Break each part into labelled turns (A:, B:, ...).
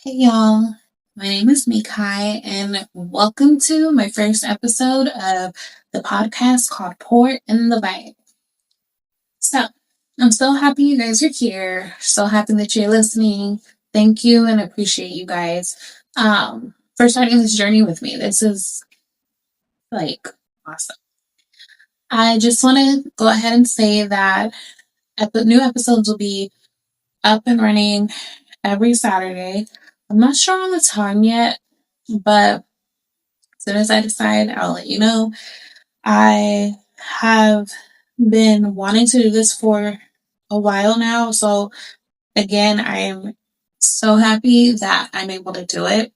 A: Hey y'all, my name is Mikai, and welcome to my first episode of the podcast called Port in the Vibe. So, I'm so happy you guys are here, so happy that you're listening. Thank you and appreciate you guys for starting this journey with me. This is like awesome. I just want to go ahead and say that new episodes will be up and running every Saturday. I'm not sure on the time yet, but as soon as I decide, I'll let you know. I have been wanting to do this for a while now. So, again, I'm so happy that I'm able to do it.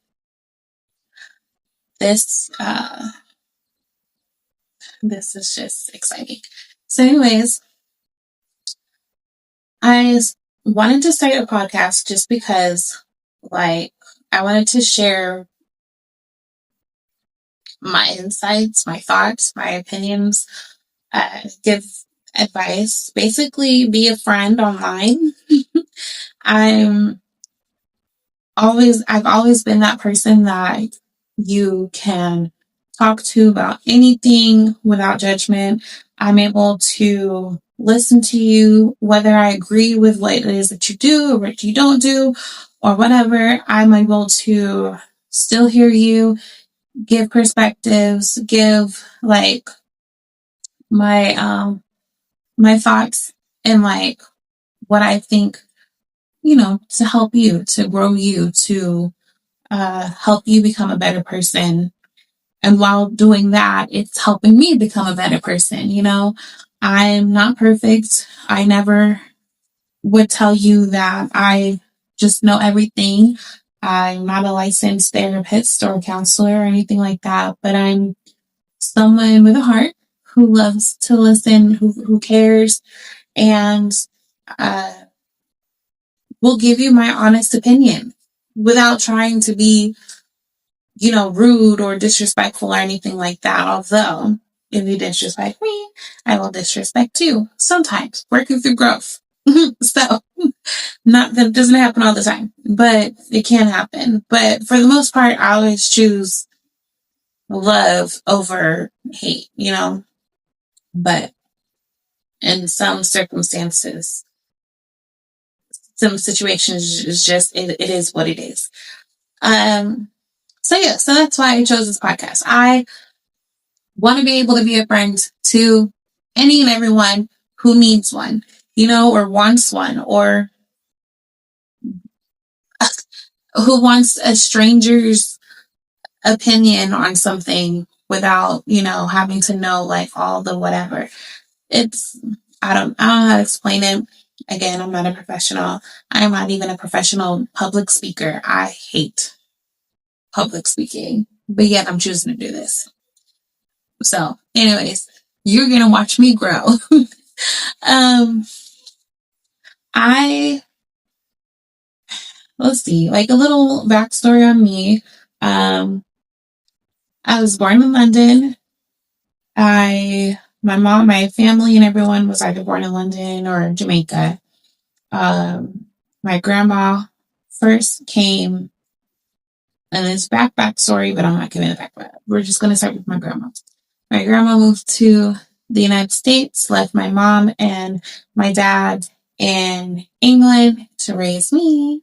A: This, uh, this is just exciting. So, anyways, I wanted to start a podcast just because, like, I wanted to share my insights, my thoughts, my opinions, give advice, basically be a friend online. I'm I've always been that person that you can talk to about anything without judgment. I'm able to listen to you, whether I agree with what it is that you do or what you don't do or whatever. I'm able to still hear you, give perspectives, give like my my thoughts and like what I think, to help you, to grow you, to help you become a better person. And while doing that, it's helping me become a better person. I'm not perfect. I never would tell you that I just know everything. I'm not a licensed therapist or counselor or anything like that, but I'm someone with a heart who loves to listen, who cares, and uh, will give you my honest opinion without trying to be, rude or disrespectful or anything like that. Although, if you disrespect me, I will disrespect you sometimes, working through growth. So, not that it doesn't happen all the time, but it can happen. But for the most part, I always choose love over hate. But in some circumstances, some situations, it's just, it is what it is. So that's why I chose this podcast. I want to be able to be a friend to any and everyone who needs one, or wants one, or who wants a stranger's opinion on something without, having to know like all the whatever. It's, I don't know how to explain it. Again, I'm not a professional. I'm not even a professional public speaker. I hate public speaking, but yet I'm choosing to do this. So, anyways, you're gonna watch me grow. um, I let's see, like a little backstory on me. I was born in London. My mom, my family, and everyone was either born in London or Jamaica. My grandma first came, and it's backstory, but I'm not giving it back. We're just gonna start with my grandma. My grandma moved to the United States, left my mom and my dad in England to raise me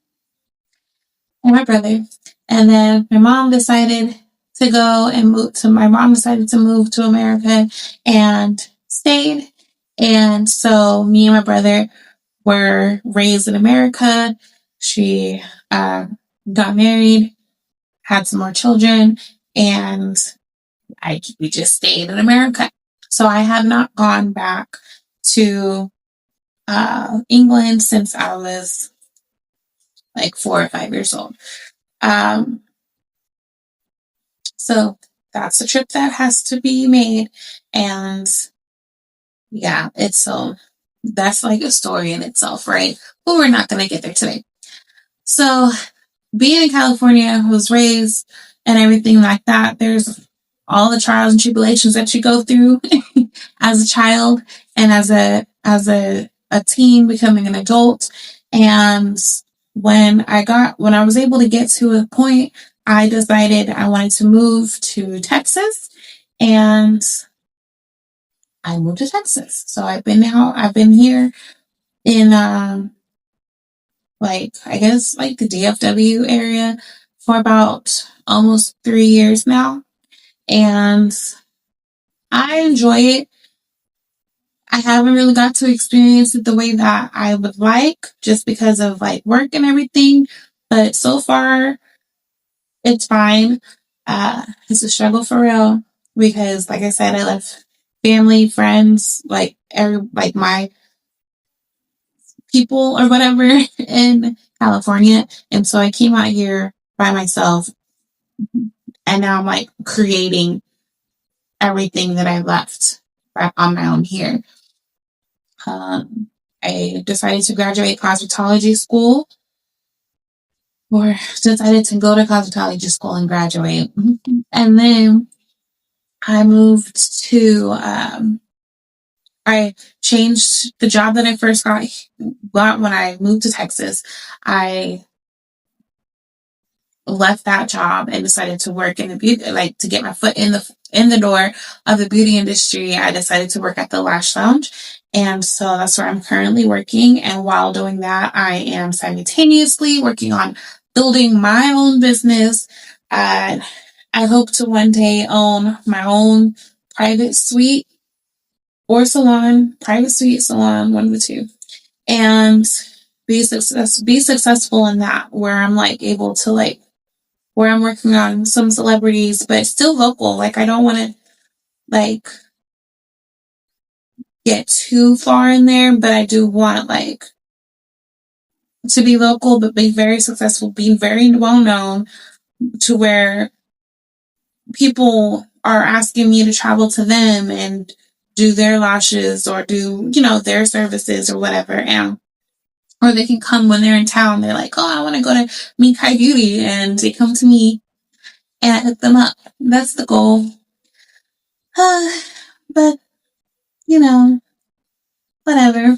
A: and my brother. And then my mom decided to move to America and stayed. And so me and my brother were raised in America. She got married, had some more children, and we just stayed in America. So I have not gone back to England since I was like 4 or 5 years old. So that's a trip that has to be made. And yeah, that's like a story in itself, right? But we're not going to get there today. So being in California, was raised and everything like that, there's all the trials and tribulations that you go through as a child and as a teen becoming an adult. And when I was able to get to a point, I decided I wanted to move to Texas, and I moved to Texas. So I've been here in like, I guess, like the DFW area for about almost 3 years now. And I enjoy it. I haven't really got to experience it the way that I would like, just because of like work and everything. But so far, it's fine. It's a struggle for real because, like I said, I left family, friends, like my people or whatever in California, and so I came out here by myself, and now I'm like creating everything that I left right on my own here. Um, I decided to graduate cosmetology school, or decided to go to cosmetology school and graduate, and then I moved to I changed the job that I first got when I moved to Texas. I left that job and decided to work in the beauty, like to get my foot in the door of the beauty industry. I decided to work at the Lash Lounge, and so that's where I'm currently working. And while doing that, I am simultaneously working on building my own business. I hope to one day own my own private suite or salon, private suite, salon, one of the two, and be successful in that, where I'm like able to like, where I'm working on some celebrities, but still local. Like, I don't want to like get too far in there, but I do want like to be local, but be very successful, be very well known, to where people are asking me to travel to them and do their lashes or do, their services or whatever. And or they can come when they're in town. They're like, oh, I want to go to Mikai Beauty. And they come to me and I hook them up. That's the goal. But, you know, whatever.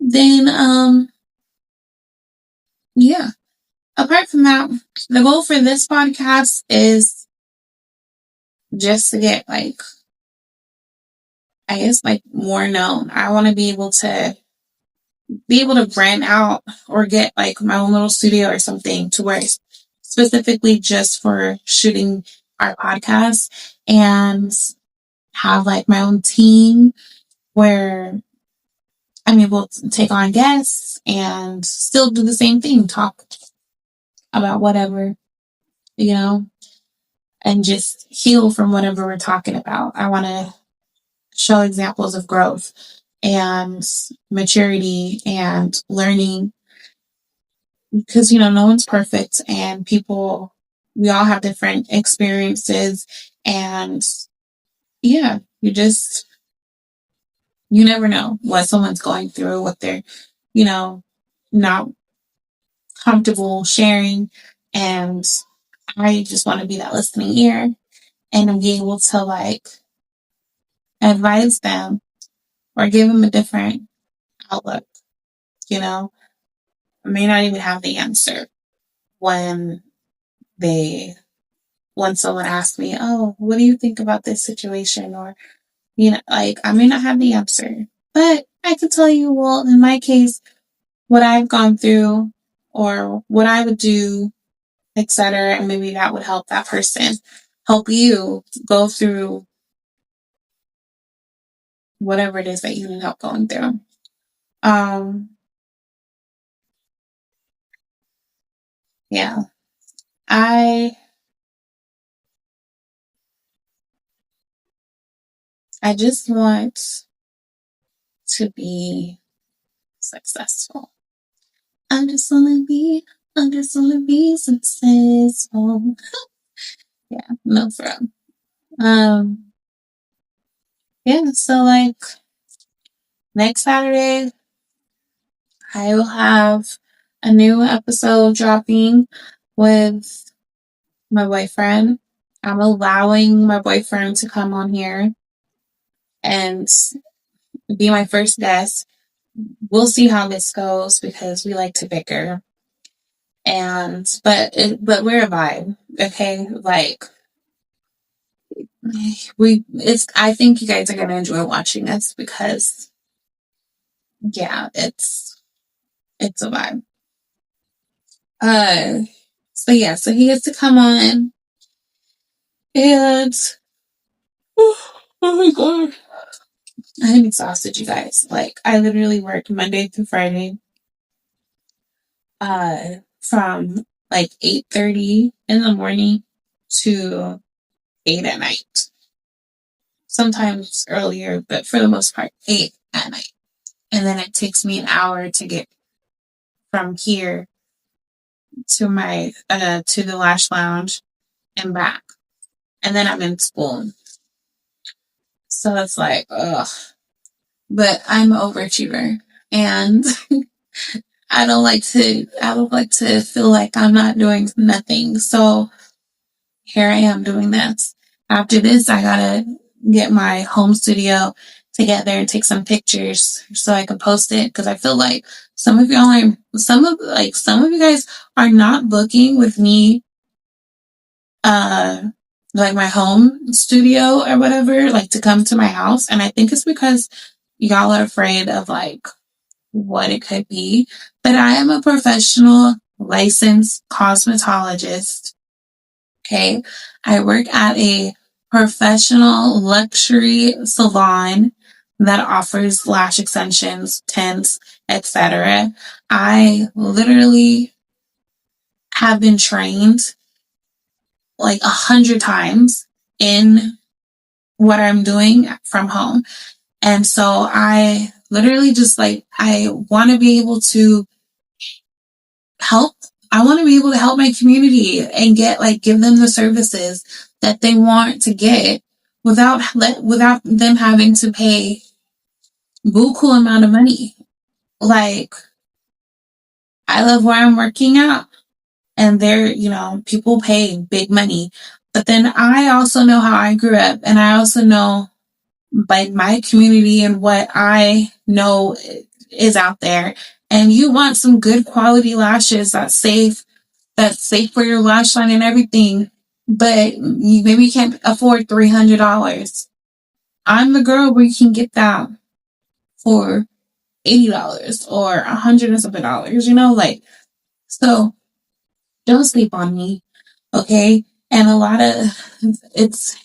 A: Then, yeah. Apart from that, the goal for this podcast is just to get like, I guess, like more known. I want to be able to brand out or get like my own little studio or something, to where it's specifically just for shooting our podcast, and have like my own team where I'm able to take on guests and still do the same thing, talk about whatever, you know, and just heal from whatever we're talking about. I want to show examples of growth and maturity and learning, because, no one's perfect, and we all have different experiences. And yeah, you never know what someone's going through, what they're, not comfortable sharing. And I just want to be that listening ear and be able to like advise them or give them a different outlook. I may not even have the answer when they, when someone asks me, oh, what do you think about this situation? Or, like, I may not have the answer, but I can tell you, well, in my case, what I've gone through or what I would do, etc. And maybe that would help that person, help you go through whatever it is that you need help going through. Yeah, I I just want to be successful. I just want to be successful. Yeah, no problem. Um, yeah, so like next Saturday, I will have a new episode dropping with my boyfriend. I'm allowing my boyfriend to come on here and be my first guest. We'll see how this goes because we like to bicker. But we're a vibe, okay? Like I think you guys are gonna enjoy watching this because yeah, it's a vibe. Uh, so yeah, so he gets to come on, and oh my god, I'm exhausted, you guys. Like I literally work Monday through Friday, from like 8:30 in the morning to 8 at night. Sometimes earlier, but for the most part, 8 at night. And then it takes me an hour to get from here to my to the lash lounge and back. And then I'm in school. So it's like, ugh. But I'm an overachiever. And I don't like to feel like I'm not doing nothing. So here I am doing this. After this, I gotta get my home studio together and take some pictures so I can post it. Cause I feel like some of you guys are not booking with me, uh, like my home studio or whatever, like to come to my house. And I think it's because y'all are afraid of like what it could be. But I am a professional licensed cosmetologist. Okay. I work at a professional luxury salon that offers lash extensions, tints, etc. I literally have been trained like 100 times in what I'm doing from home. And so I literally just like, I want to be able to help. I want to be able to help my community and give them the services that they want to get without them having to pay buku amount of money. Like, I love where I'm working at, and people pay big money. But then I also know how I grew up, and I also know like my community and what I know is out there. And you want some good quality lashes that's safe for your lash line and everything, but you maybe can't afford $300. I'm the girl where you can get that for $80 or $100 and something dollars, like, so don't sleep on me, okay? And it's,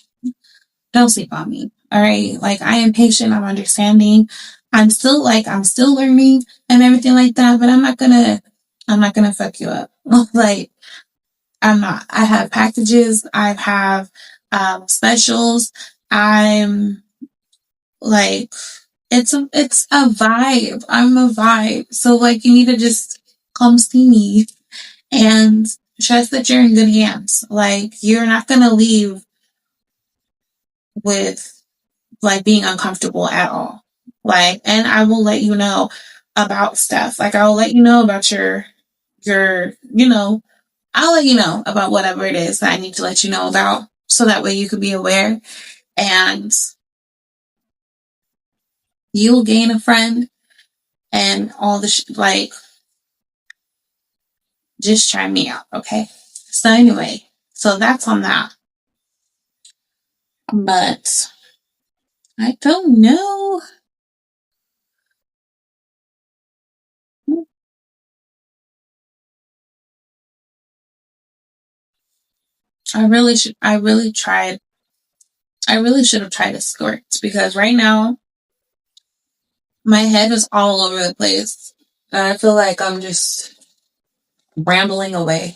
A: don't sleep on me, all right? Like, I am patient, I'm understanding. I'm still learning and everything like that, but I'm not gonna fuck you up. Like, I'm not. I have packages. I have specials. I'm like, it's a vibe. I'm a vibe. So like, you need to just come see me and trust that you're in good hands. Like, you're not gonna leave with like being uncomfortable at all. Like, and I will let you know about stuff. Like, I will let you know about your I'll let you know about whatever it is that I need to let you know about, so that way you can be aware and you'll gain a friend and all like, just try me out, okay? So anyway, so that's on that. But I don't know. I really should have tried a script, because right now my head is all over the place. And I feel like I'm just rambling away.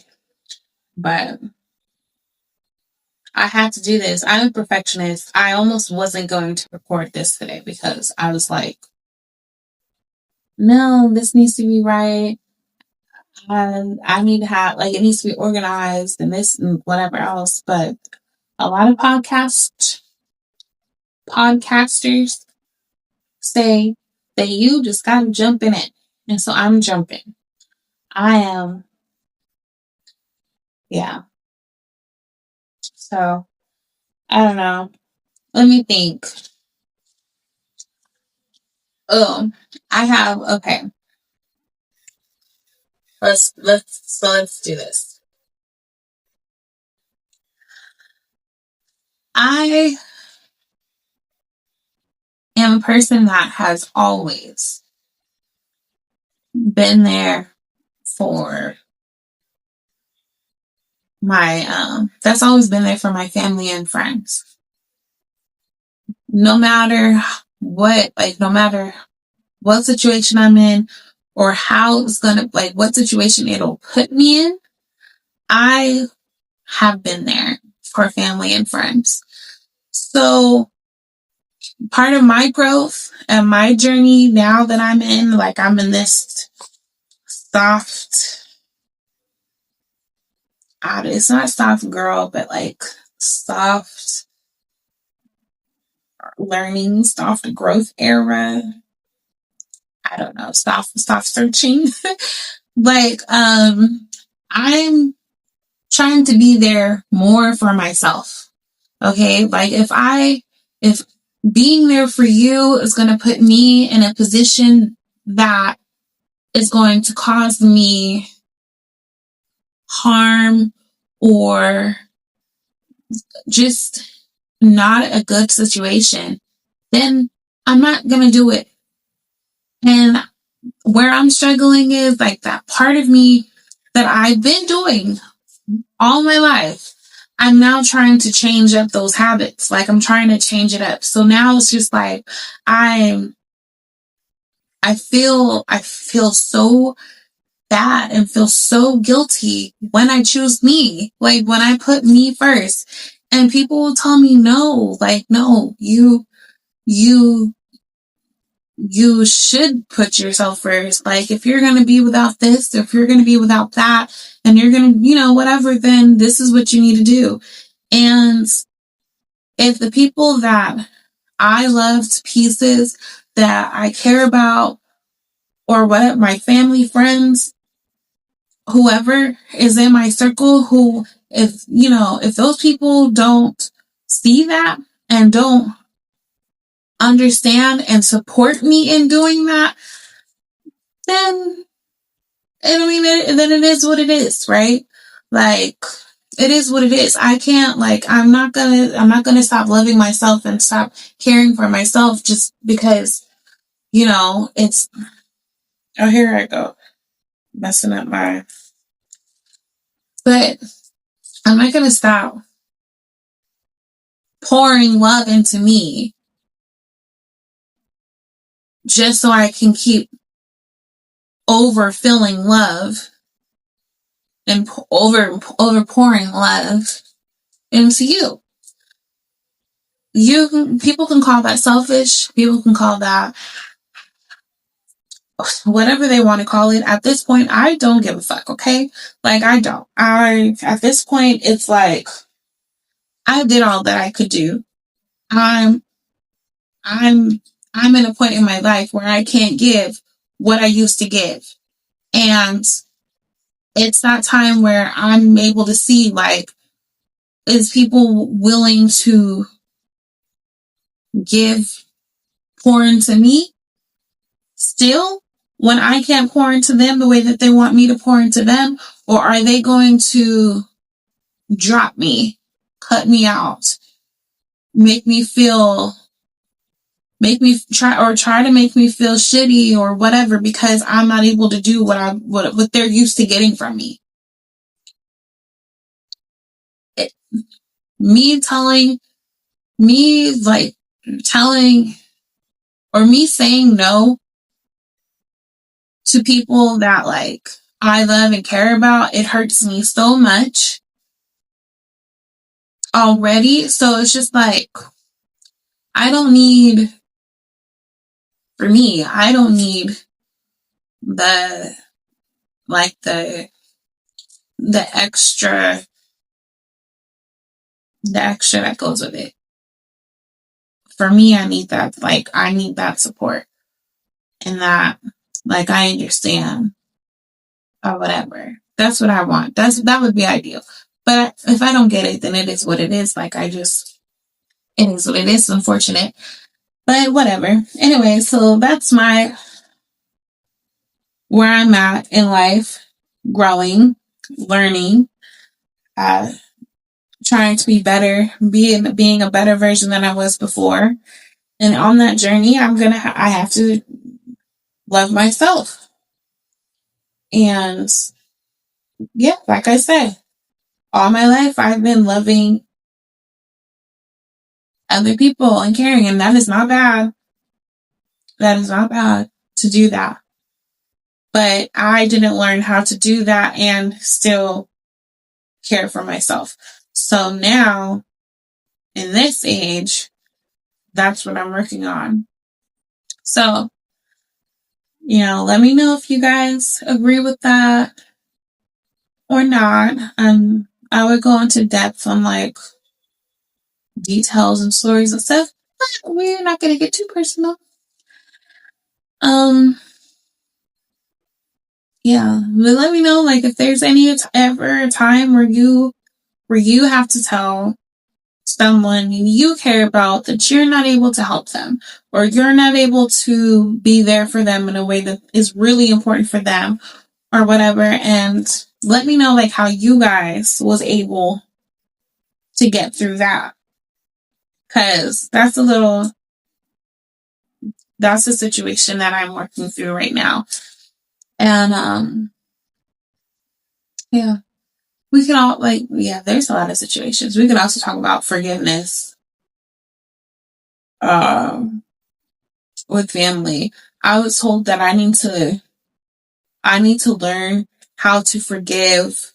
A: But I had to do this. I'm a perfectionist. I almost wasn't going to record this today because I was like, no, this needs to be right. And I need to have, like, it needs to be organized and this and whatever else. But a lot of podcasters say that you just got to jump in it. And so I'm jumping. I am, yeah. So I don't know. Let me think. Oh, okay. Let's do this. I am a person that has always been there for my that's always been there for my family and friends. No matter no matter what situation I'm in or how it's gonna what situation it'll put me in, I have been there for family and friends. So part of my growth and my journey now that I'm in this soft, it's not soft girl, but like soft learning, soft growth era. I don't know, soft searching. I'm trying to be there more for myself. Okay. If being there for you is going to put me in a position that is going to cause me harm or just not a good situation, then I'm not going to do it. And where I'm struggling is like that part of me that I've been doing all my life. I'm now trying to change up those habits. Like I'm trying to change it up. So now it's just like I feel so bad and feel so guilty when I choose me. Like when I put me first. And people will tell me no, like no, you should put yourself first. Like if you're going to be without this, if you're going to be without that, and you're going to, whatever, then this is what you need to do. And if the people that I love to pieces, that I care about, or what, my family, friends, whoever is in my circle, if those people don't see that and don't understand and support me in doing that, then then it is what it is, right? Like it is what it is. I can't I'm not gonna stop loving myself and stop caring for myself just because it's here I go messing up but I'm not gonna stop pouring love into me just so I can keep overfilling love and over pouring love into you. People can call that selfish. People can call that whatever they want to call it. At this point, I don't give a fuck. Okay, I don't. At this point, it's like I did all that I could do. I'm I'm I'm in a point in my life where I can't give what I used to give, and it's that time where I'm able to see is people willing to pour into me still when I can't pour into them the way that they want me to pour into them? Or are they going to drop me, cut me out, make me try to make me feel shitty or whatever because I'm not able to do what they're used to getting from me? Me telling or me saying no to people that I love and care about, it hurts me so much already. So it's just I don't need the the the extra that goes with it. For me, I need that I need that support and that I understand or whatever. That's what I want. That would be ideal. But if I don't get it, then it is what it is. It is what it is. Unfortunate. But whatever. Anyway, so that's where I'm at in life. growing, learning, uh, trying to be better, being a better version than I was before. And on that journey, I have to love myself. And yeah, like I said, all my life I've been loving other people and caring, and that is not bad. That is not bad to do that. But I didn't learn how to do that and still care for myself. So now, in this age, that's what I'm working on. So, let me know if you guys agree with that or not. I would go into depth on like details and stories and stuff, but we're not going to get too personal. Yeah, but let me know like if there's ever a time where you have to tell someone you care about that you're not able to help them, or you're not able to be there for them in a way that is really important for them, or whatever. And let me know like how you guys was able to get through that, because that's a situation that I'm working through right now. And yeah, we can all there's a lot of situations. We can also talk about forgiveness with family. I was told that I need to learn how to forgive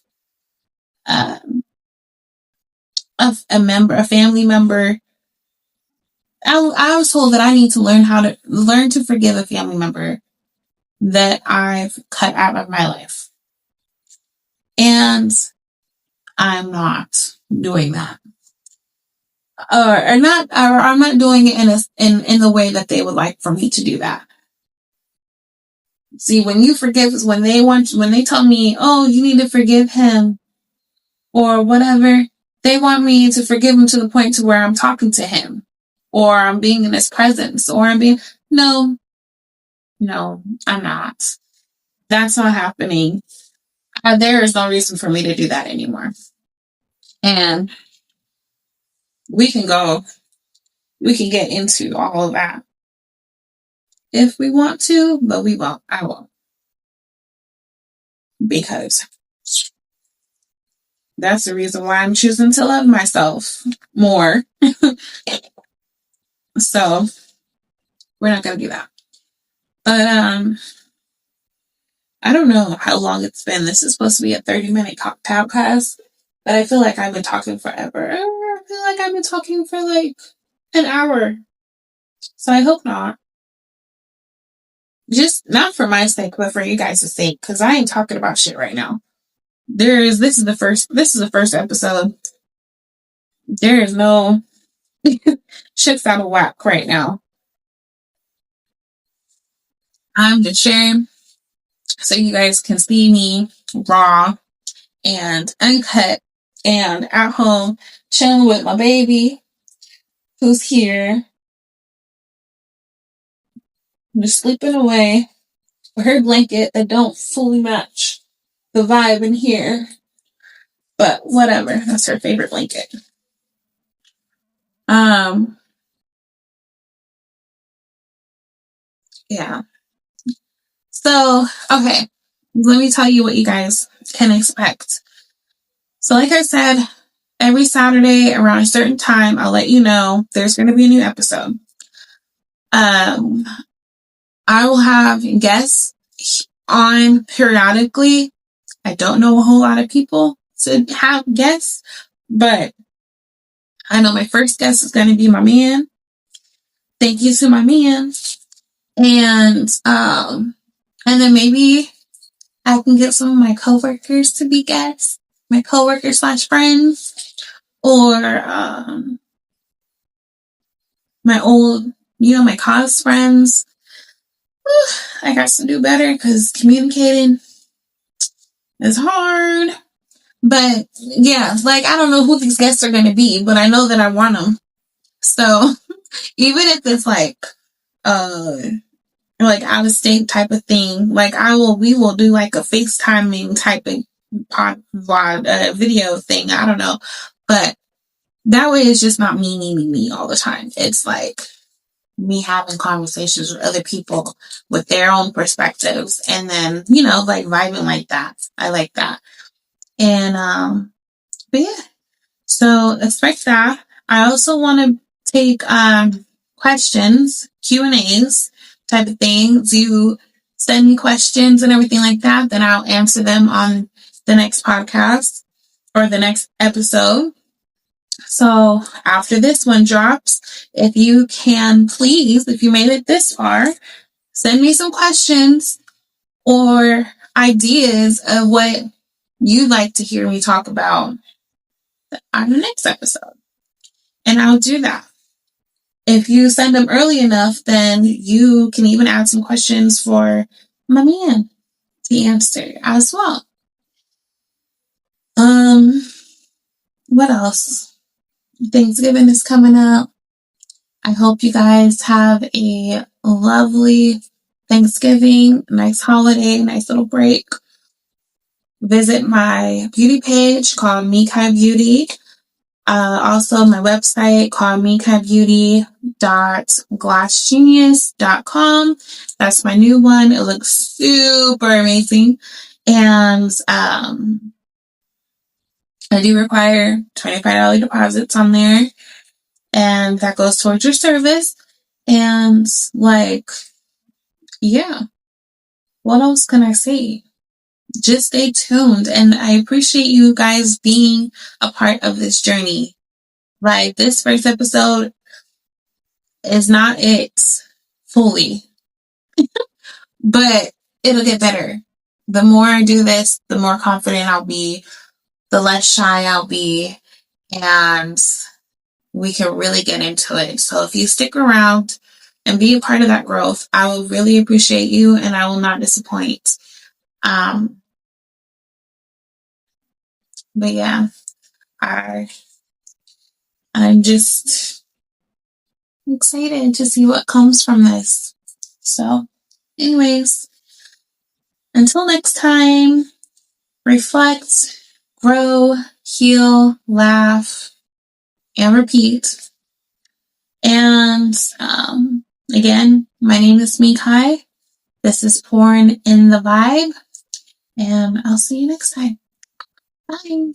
A: a family member. I was told that I need to learn to forgive a family member that I've cut out of my life. And I'm not doing that. Or I'm not doing it in the way that they would like for me to do that. See, when you forgive is when they tell me, oh, you need to forgive him or whatever, they want me to forgive him to the point to where I'm talking to him or I'm being in his presence or no, I'm not. That's not happening. There is no reason for me to do that anymore. And we can get into all of that if we want to, but we won't. I won't. Because that's the reason why I'm choosing to love myself more. So we're not going to do that. But I don't know how long it's been. This is supposed to be a 30-minute podcast, but I feel like I've been talking forever. I feel like I've been talking for like an hour. So I hope not. Just not for my sake, but for you guys' sake, because I ain't talking about shit right now. This is the first episode. There is no shit's out of whack right now. I'm just sharing so you guys can see me raw and uncut and at home chilling with my baby who's here just sleeping away with her blanket that don't fully match the vibe in here, but whatever, that's her favorite blanket. Yeah, so okay, let me tell you what you guys can expect. So like I said, every Saturday around a certain time, I'll let you know there's going to be a new episode. I will have guests on periodically. I don't know a whole lot of people to have guests, but I know my first guest is going to be my man. Thank you to my man. And then maybe I can get some of my coworkers to be guests, my coworkers / friends, or my old, my cause friends. I got to do better because communicating is hard. But yeah, like I don't know who these guests are going to be, but I know that I want them. So even if it's like like out of state type of thing, like we will do like a FaceTiming type of video thing. I don't know. But that way it's just not me all the time. It's like me having conversations with other people with their own perspectives, and then, like vibing like that. I like that. And but yeah, so expect that. I also want to take questions, Q&As type of things. You send me questions and everything like that, then I'll answer them on the next podcast or the next episode. So after this one drops, if you can please, if you made it this far, send me some questions or ideas of what you'd like to hear me talk about on the next episode. And I'll do that. If you send them early enough, then you can even add some questions for my man to answer as well. What else? Thanksgiving is coming up. I hope you guys have a lovely Thanksgiving, nice holiday, nice little break. Visit my beauty page called Mikai Beauty. Also, my website called mikaibeauty.glassgenius.com. That's my new one. It looks super amazing. And I do require $25 deposits on there. And that goes towards your service. And yeah, what else can I say? Just stay tuned. And I appreciate you guys being a part of this journey. Like, this first episode is not it fully, but it'll get better. The more I do this, the more confident I'll be, the less shy I'll be, and we can really get into it. So if you stick around and be a part of that growth, I will really appreciate you, and I will not disappoint. But yeah, I'm just excited to see what comes from this. So, anyways, until next time, reflect, grow, heal, laugh, and repeat. And again, my name is Mikai. This is Porn in the Vibe, and I'll see you next time. Bye.